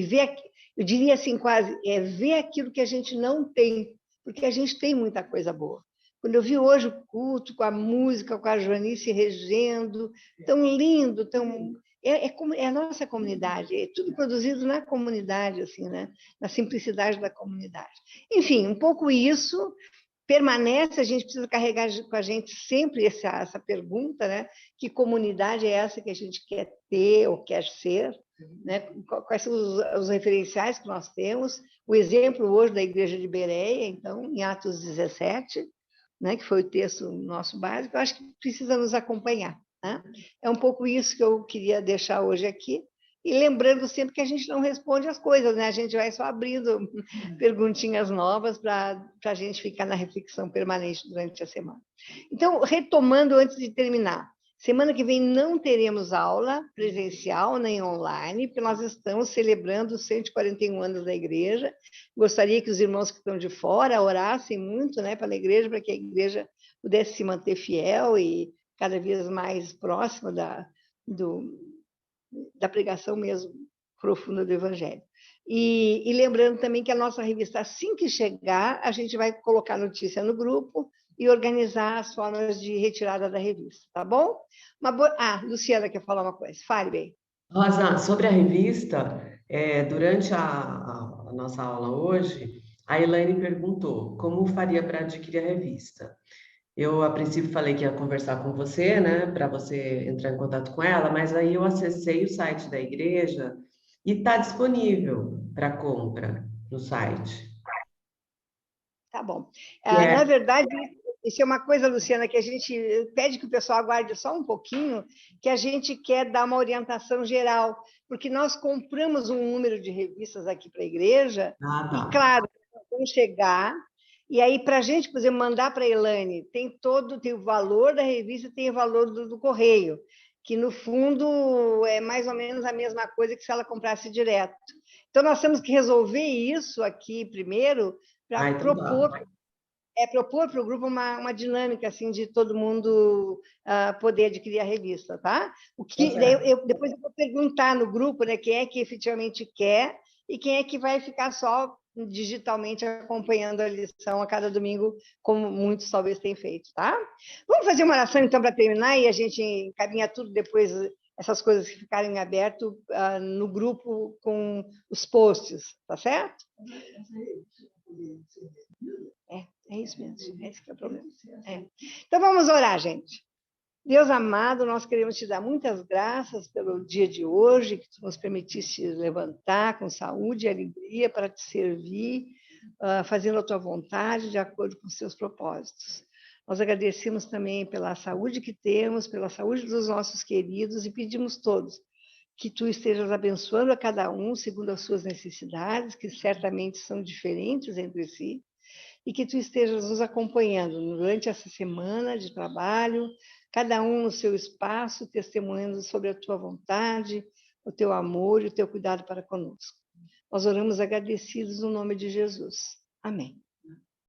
ver, eu diria assim, quase, ver aquilo que a gente não tem, porque a gente tem muita coisa boa. Quando eu vi hoje o culto, com a música, com a Joanice regendo, tão lindo, é a nossa comunidade, é tudo produzido na comunidade, assim, né? Na simplicidade da comunidade. Enfim, um pouco isso permanece, a gente precisa carregar com a gente sempre essa pergunta, né? Que comunidade é essa que a gente quer ter ou quer ser? Né? Quais são os referenciais que nós temos? O exemplo hoje da Igreja de Bereia, então, em Atos 17, né? Que foi o texto nosso básico, eu acho que precisa nos acompanhar. Né? É um pouco isso que eu queria deixar hoje aqui. E lembrando sempre que a gente não responde as coisas, né? A gente vai só abrindo perguntinhas novas para a gente ficar na reflexão permanente durante a semana. Então, retomando antes de terminar, semana que vem não teremos aula presencial nem online, porque nós estamos celebrando os 141 anos da igreja. Gostaria que os irmãos que estão de fora orassem muito, né, pela igreja, para que a igreja pudesse se manter fiel e cada vez mais próxima da pregação mesmo profunda do Evangelho. E lembrando também que a nossa revista, assim que chegar, a gente vai colocar notícia no grupo e organizar as formas de retirada da revista, tá bom? Luciana quer falar uma coisa. Fale bem. Rosa, sobre a revista, durante a nossa aula hoje, a Elaine perguntou como faria para adquirir a revista. Eu, a princípio, falei que ia conversar com você, né, para você entrar em contato com ela, mas aí eu acessei o site da igreja e está disponível para compra no site. Tá bom. Na verdade, isso é uma coisa, Luciana, que a gente pede que o pessoal aguarde só um pouquinho, que a gente quer dar uma orientação geral, porque nós compramos um número de revistas aqui para a igreja, e, claro, vamos chegar. E aí, para a gente, por exemplo, mandar para a Elaine, tem o valor da revista, tem o valor do correio, que, no fundo, é mais ou menos a mesma coisa que se ela comprasse direto. Então, nós temos que resolver isso aqui primeiro, para propor para o grupo uma dinâmica assim, de todo mundo poder adquirir a revista, tá? Depois eu vou perguntar no grupo, né, quem é que efetivamente quer e quem é que vai ficar só digitalmente acompanhando a lição a cada domingo, como muitos talvez tenham feito, tá? Vamos fazer uma oração, então, para terminar, e a gente encaminha tudo depois, essas coisas que ficarem abertas no grupo com os posts, tá certo? É isso mesmo, esse que é o problema. Então, vamos orar, gente. Deus amado, nós queremos te dar muitas graças pelo dia de hoje, que tu nos permitisse levantar com saúde e alegria para te servir, fazendo a tua vontade de acordo com os teus propósitos. Nós agradecemos também pela saúde que temos, pela saúde dos nossos queridos e pedimos todos que tu estejas abençoando a cada um segundo as suas necessidades, que certamente são diferentes entre si, e que tu estejas nos acompanhando durante essa semana de trabalho, cada um no seu espaço, testemunhando sobre a tua vontade, o teu amor e o teu cuidado para conosco. Nós oramos agradecidos no nome de Jesus. Amém.